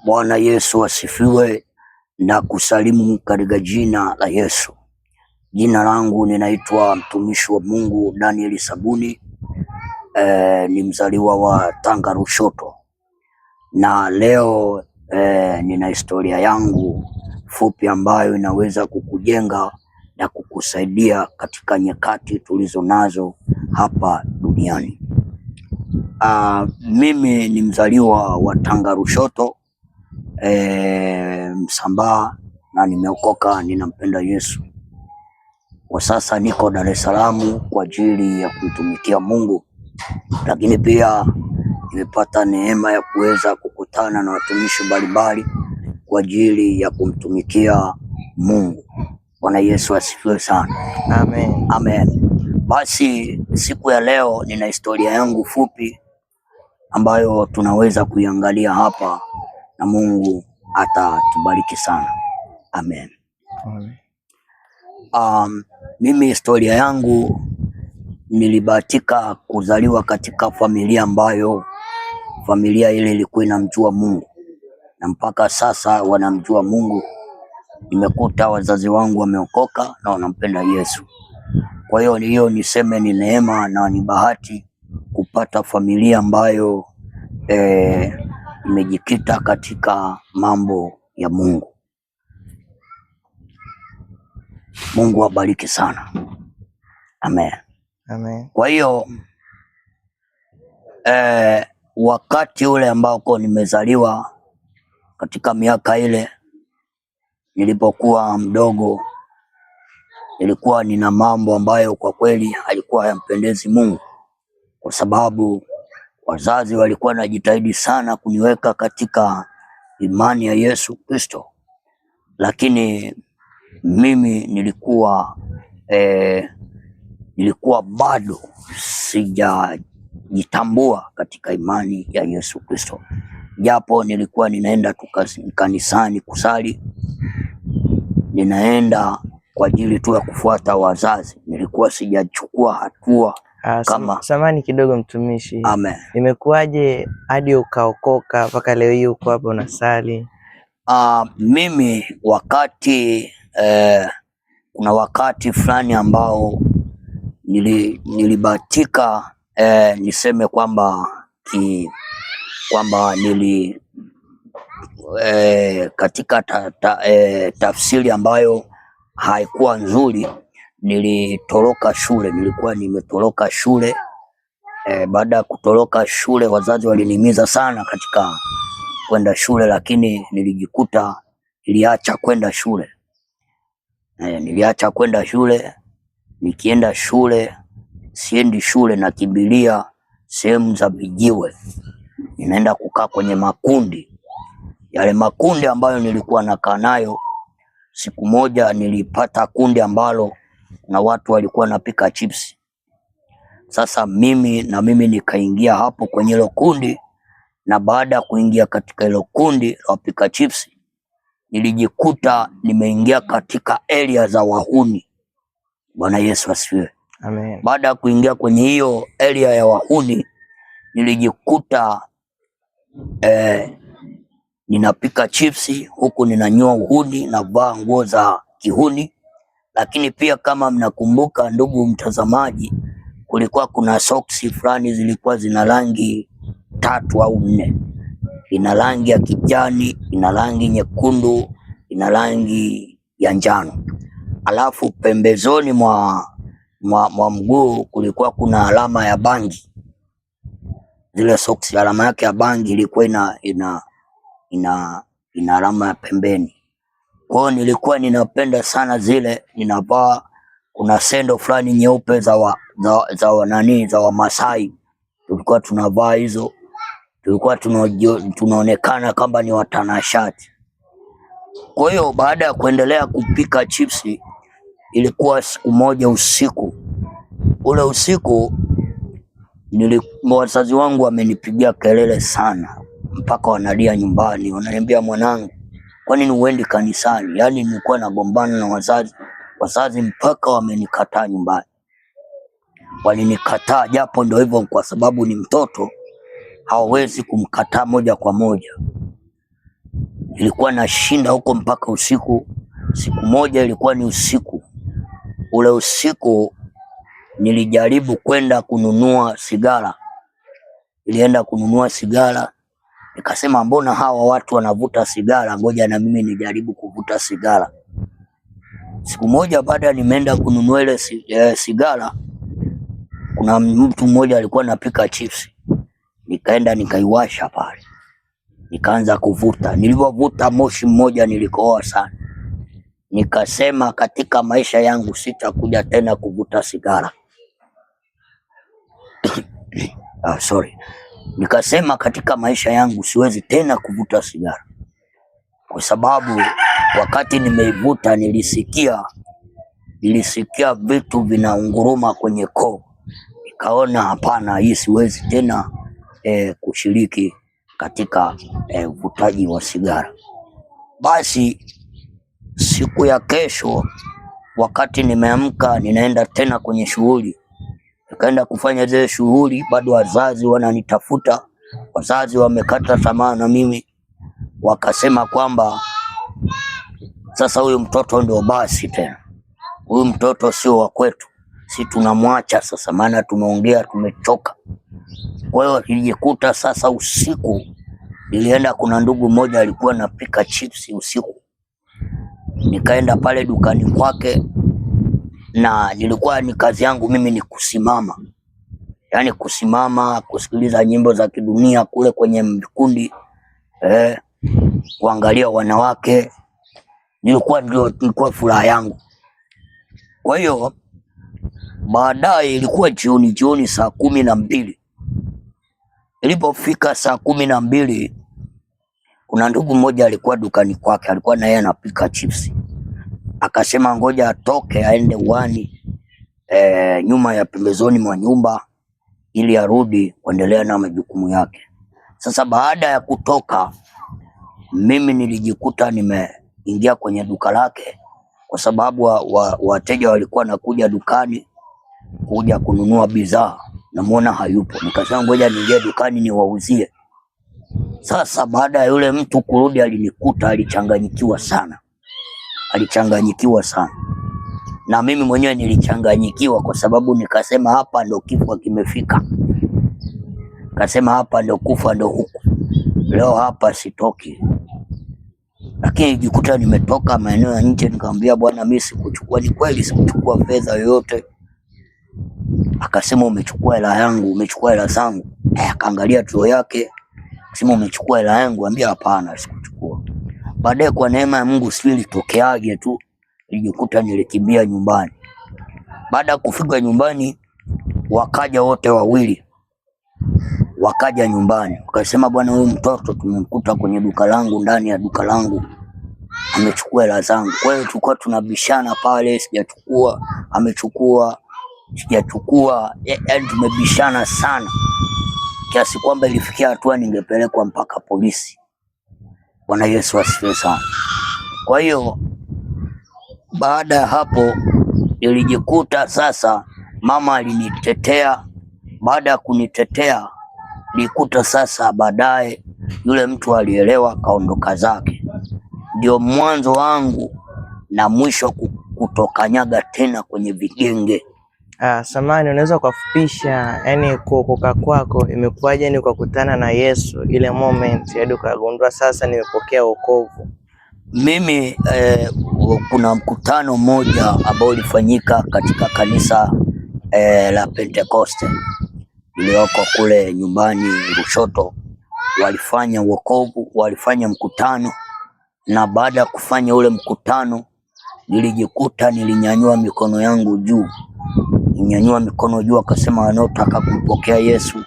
Bwana Yesu asifiwe na kusalimu katika jina la Yesu. Jina langu ninaitwa mtumishi wa Mungu Daniel Sabuni. Ni mzaliwa wa Tanga Lushoto, na leo nina historia yangu fupi ambayo inaweza kukujenga na kukusaidia katika nyakati tulizo nazo hapa duniani. Mimi ni mzaliwa wa Tanga Lushoto, Msambaa, na nimeokoka, ninampenda Yesu. Kwa sasa niko Dar es Salaam kwa ajili ya kumtumikia Mungu, lakini pia nimepata neema ya kuweza kukutana na watumishi mbalimbali kwa ajili ya kumtumikia Mungu. Bwana Yesu asifiwe sana. Amen. Amen. Basi siku ya leo nina historia yangu fupi ambayo tunaweza kuiangalia hapa na Mungu atatubariki sana. Amen. Amen. Mimi historia yangu, nilibahatika kuzaliwa katika familia ambayo familia ile ilikuwa inamjua Mungu na mpaka sasa wanamjua Mungu. Nimekuta wazazi wangu wameokoka na wanampenda Yesu. Kwa hiyo niseme ni neema na ni bahati kupata familia ambayo imejikita katika mambo ya Mungu. Mungu awabariki sana. Amen. Amen. Kwa hiyo wakati ule ambao nimezaliwa, katika miaka ile nilipokuwa mdogo, nilikuwa nina mambo ambayo kwa kweli halikuwa hayampendezi Mungu, kwa sababu wazazi walikuwa wanajitahidi sana kuniweka katika imani ya Yesu Kristo, lakini mimi nilikuwa bado sijajitambua katika imani ya Yesu Kristo, japo nilikuwa ninaenda kanisani kusali, ninaenda kwa ajili tu ya kufuata wazazi, nilikuwa sijachukua hatua kama. Samani kidogo mtumishi. Amen. Imekuwaje hadi ukaokoka mpaka leo hii uko hapo unasali? Mimi kuna wakati fulani ambao nilibahatika niseme kwamba katika tafsiri ambayo haikuwa nzuri, nilitoroka shule. Nilikuwa nimetoroka shule. Baada ya kutoroka shule, wazazi walinihimiza sana katika kwenda shule, lakini nilijikuta niliacha kwenda shule. Niliacha kwenda shule. Nikienda shule, siendi shule, nakimbilia sehemu za vijiwe, ninaenda kukaa kwenye makundi. Yale makundi ambayo nilikuwa nakaa nayo, siku moja nilipata kundi ambalo na watu walikuwa napika chipsi. Sasa mimi nikaingia hapo kwenye hilo kundi, na baada ya kuingia katika hilo kundi la wapika chipsi, nilijikuta nimeingia katika area za wahuni. Bwana Yesu asifiwe. Amen. Baada ya kuingia kwenye hiyo area ya wahuni, nilijikuta ninapika chipsi huku ninanyoa uhuni, navaa nguo za kihuni. Lakini pia kama mnakumbuka, ndugu mtazamaji, kulikuwa kuna soksi fulani zilikuwa zina rangi 3 au 4. Ina rangi ya kijani, ina rangi nyekundu, ina rangi ya njano. Alafu pembezoni mwa mguu kulikuwa kuna alama ya bangi. Zile soksi alama yake ya bangi ilikuwa ina alama ya pembeni. Kwa hiyo nilikuwa ninapenda sana zile, ninavaa. Kuna sendo fulani nyeupe za Wamasai, tulikuwa tunavaa hizo. Tulikuwa tunaonekana kama ni watanashati. Kwa hiyo baada ya kuendelea kupika chipsi, ilikuwa siku moja usiku. Ule usiku wazazi wangu wamenipigia kelele sana, mpaka wanalia nyumbani, wananiambia, mwanangu, kwa nini uendi kanisani? Yaani nilikuwa nagombana na wazazi mpaka wamenikataa nyumbani. Walinikataa, japo ndio hivyo, kwa sababu ni mtoto hawawezi kumkataa moja kwa moja. Ilikuwa nashinda huko mpaka usiku. Siku moja ilikuwa ni usiku, ule usiku nilijaribu kwenda kununua sigara. Nilienda kununua sigara, nikasema mbona hawa watu wanavuta sigara, ngoja na mimi nijaribu kuvuta sigara. Siku moja baada nimeenda kununua ile sigara, kuna mtu mmoja alikuwa anapika chips. Nikaenda nikaiwasha pale, nikaanza kuvuta. Nilipovuta moshi mmoja nilikohoa sana. Nikasema katika maisha yangu sitakuja tena kuvuta sigara. Nikasema katika maisha yangu siwezi tena kuvuta sigara, kwa sababu wakati nimeivuta nilisikia vitu vinaunguruma kwenye koo. Nikaona hapana, hii siwezi tena kushiriki katika uvutaji wa sigara. Basi siku ya kesho, wakati nimeamka ninaenda tena kwenye shughuli, nikaenda kufanya zile shughuli, bado wazazi wananitafuta. Wazazi wamekata tamaa na mimi, wakasema kwamba sasa huyu mtoto ndio basi tena, huyu mtoto sio wa kwetu, si tunamwacha sasa, maana tumeongea, tumechoka. Kwa hiyo nilijikuta sasa usiku, nilienda, kuna ndugu mmoja alikuwa anapika chips usiku, nikaenda pale dukani kwake, na nilikuwa ni kazi yangu mimi ni kusimama, yani kusimama kusikiliza nyimbo za kidunia kule kwenye vikundi, kuangalia wanawake, nilikuwa furaha yangu. Kwa hiyo baadaye ilikuwa jioni saa 12. Ilipofika saa 12, kuna ndugu mmoja alikuwa dukani kwake, alikuwa na yeye anapika chips. Akasema ngoja atoke aende uani nyuma ya pembezoni mwa nyumba ili arudi kuendelea na majukumu yake. Sasa baada ya kutoka, mimi nilijikuta nimeingia kwenye duka lake, kwa sababu wateja walikuwa nakuja dukani kuja kununua bidhaa, namuona hayupo. Nikasema ngoja niingie dukani niwauzie. Sasa baada ya yule mtu kurudi, alinikuta alichanganyikiwa sana, na mimi mwenyewe nilichanganyikiwa, kwa sababu nikasema hapa ndo kifo kimefika. Nikasema hapa ndo kufa, ndo huku, leo hapa sitoki. Lakini nijikuta nimetoka maeneo ya nje, nikamwambia bwana, mimi sikuchukua. Ni kweli sikuchukua fedha yoyote. Akasema umechukua hela yangu, umechukua hela zangu. Akaangalia tuo yake, akasema umechukua hela yangu. Ambia hapana, sikuchukua. Baadaye kwa neema ya Mungu sijui ilitokeaje tu, nilijikuta nilikimbia nyumbani. Baada ya kufika nyumbani, wakaja wote wawili, wakaja nyumbani, wakasema bwana, huyu mtoto tumemkuta kwenye duka langu, ndani ya duka langu, amechukua hela zangu. Kwa hiyo tulikuwa tunabishana pale, sijachukua, amechukua, sijachukua, yaani tumebishana sana, kiasi kwamba ilifikia hatua ningepelekwa mpaka polisi. Bwana Yesu asifiwe sana. Kwa hiyo baada ya hapo nilijikuta sasa, mama alinitetea. Baada ya kunitetea, nilikuta sasa baadaye yule mtu alielewa, kaondoka zake. Ndio mwanzo wangu na mwisho kutokanyaga tena kwenye vigenge. Samani, unaweza kufupisha, yani kuokoka kwako imekuwaje? Yani ukakutana na Yesu ile moment hadi ukagundua sasa nimepokea wokovu? Mimi kuna mkutano mmoja ambao ulifanyika katika kanisa la Pentecoste iliyoko kule nyumbani Lushoto. Walifanya wokovu, walifanya mkutano, na baada ya kufanya ule mkutano nilijikuta nilinyanyua mikono yangu juu. Ninyanyua mikono juu, akasema wanaotaka kumpokea Yesu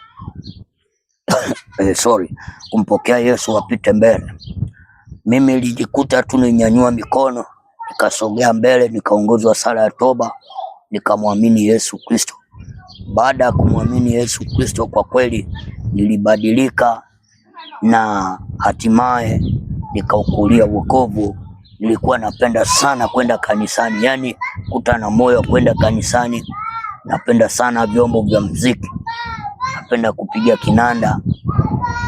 kumpokea Yesu wapite mbele. Mimi nilijikuta tu ninyanyua mikono, nikasogea mbele, nikaongozwa sala ya toba, nikamwamini Yesu Kristo. Baada ya kumwamini Yesu Kristo, kwa kweli nilibadilika na hatimaye nikaukulia wokovu. Nilikuwa napenda sana kwenda kanisani, yani kuta na moyo kwenda kanisani. Napenda sana vyombo vya muziki, napenda kupiga kinanda,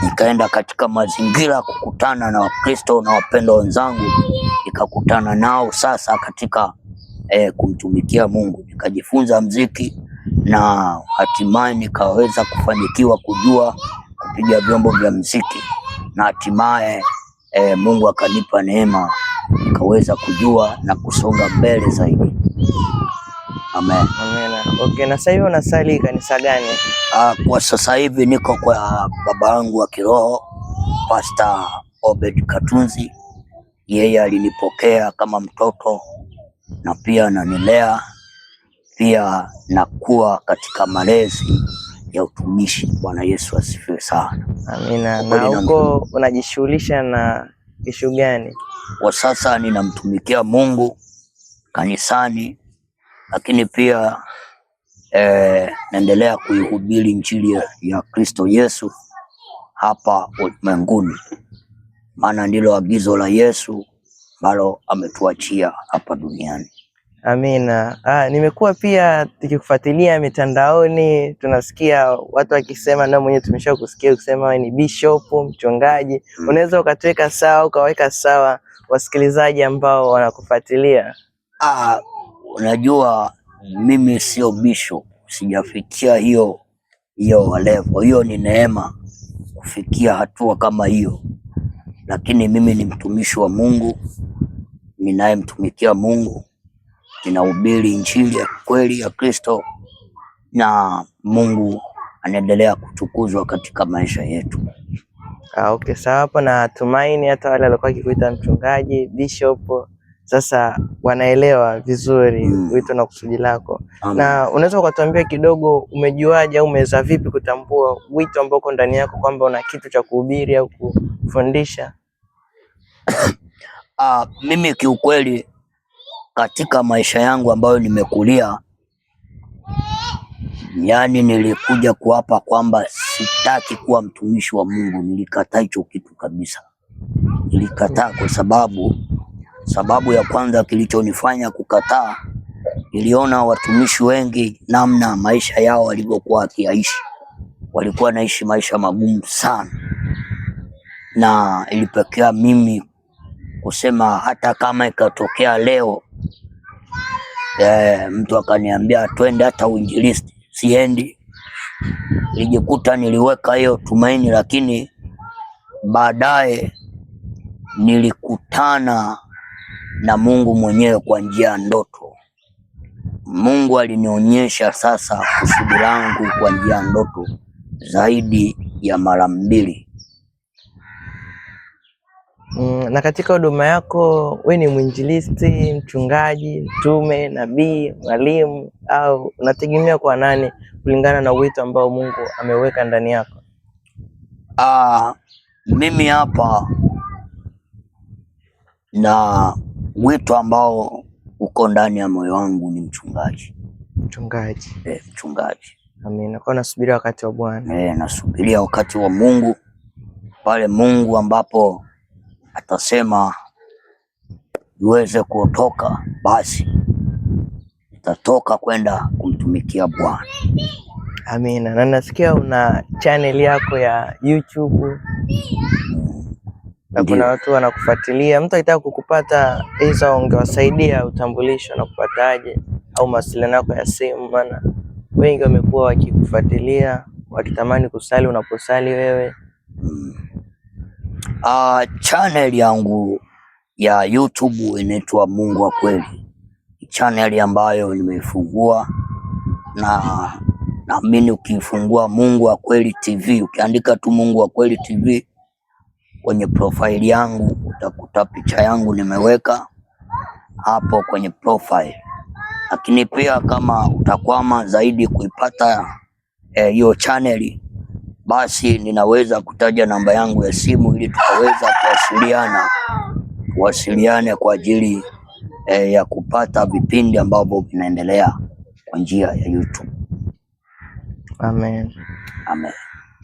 nikaenda katika mazingira kukutana na Wakristo na wapendwa wenzangu, nikakutana nao sasa katika kumtumikia Mungu, nikajifunza mziki na hatimaye nikaweza kufanikiwa kujua kupiga vyombo vya mziki, na hatimaye Mungu akanipa neema nikaweza kujua na kusonga mbele zaidi. Amen. Amen. Okay, na sasa hivi unasali kanisa gani? Kwa sasa hivi niko kwa baba yangu wa kiroho Pastor Obed Katunzi. Yeye alinipokea kama mtoto na pia ananilea, pia nakuwa katika malezi ya utumishi. Bwana Yesu asifiwe sana. Amina. Na huko unajishughulisha na ishu gani? Kwa sasa ninamtumikia Mungu kanisani, lakini pia naendelea kuihubiri injili ya Kristo Yesu hapa ulimwenguni, maana ndilo agizo la Yesu ambalo ametuachia hapa duniani. Amina. Nimekuwa pia tukikufuatilia mitandaoni, tunasikia watu wakisema, na mwenyewe tumesha kusikia ukisema wewe ni bishop, mchungaji. Unaweza ukatuweka sawa, ukaweka sawa wasikilizaji ambao wanakufuatilia? Unajua mimi sio bishop, sijafikia hiyo level. Hiyo ni neema kufikia hatua kama hiyo, lakini mimi ni mtumishi wa Mungu, ninayemtumikia Mungu, ninahubiri injili ya kweli ya Kristo, na Mungu anaendelea kutukuzwa katika maisha yetu. Okay, sawa. Hapo natumaini hata wale walikuwa wakikuita mchungaji, bishop, sasa wanaelewa vizuri wito na kusudi lako. Na unaweza ukatuambia kidogo, umejuaje au umeweza vipi kutambua wito ambao uko ndani yako kwamba una kitu cha kuhubiri au kufundisha? Mimi kiukweli katika maisha yangu ambayo nimekulia, yani nilikuja kuapa kwamba sitaki kuwa mtumishi wa Mungu. Nilikataa hicho kitu kabisa. Nilikataa kwa sababu ya kwanza kilichonifanya kukataa, niliona watumishi wengi namna maisha yao walivyokuwa wakiishi. Walikuwa naishi maisha magumu sana, na ilipekea mimi kusema hata kama ikatokea leo mtu akaniambia twende hata uinjilisti, siendi. Nilijikuta niliweka hiyo tumaini, lakini baadaye nilikutana na Mungu mwenyewe kwa njia ya ndoto. Mungu alinionyesha sasa kusudi langu kwa njia ya ndoto zaidi ya mara 2. Na katika huduma yako wewe ni mwinjilisti, mchungaji, mtume, nabii, mwalimu, au unategemea kwa nani kulingana na wito ambao Mungu ameweka ndani yako? Mimi hapa na wito ambao uko ndani ya moyo wangu ni mchungaji. Mchungaji. Amina. Kwa nasubiria wakati wa Bwana. Nasubiria wakati wa Mungu, pale Mungu ambapo atasema niweze kutoka, basi nitatoka kwenda kumtumikia Bwana. Amina. Na nasikia una channel yako ya YouTube na kuna watu wanakufuatilia. Mtu akitaka kukupata, hizo ungewasaidia utambulisho na kupataje au mawasiliano yako ya simu? Maana wengi wamekuwa wakikufuatilia wakitamani kusali unaposali wewe. Channel yangu ya YouTube inaitwa Mungu wa Kweli. Channel ambayo nimeifungua, na naamini ukifungua Mungu wa Kweli TV, ukiandika tu Mungu wa Kweli TV kwenye profile yangu utakuta picha yangu nimeweka hapo kwenye profile. Lakini pia kama utakwama zaidi kuipata hiyo channel, basi ninaweza kutaja namba yangu ya simu ili tukaweza tuwasiliane kwa ajili ya kupata vipindi ambavyo vinaendelea kwa njia ya YouTube. Amen. Amen.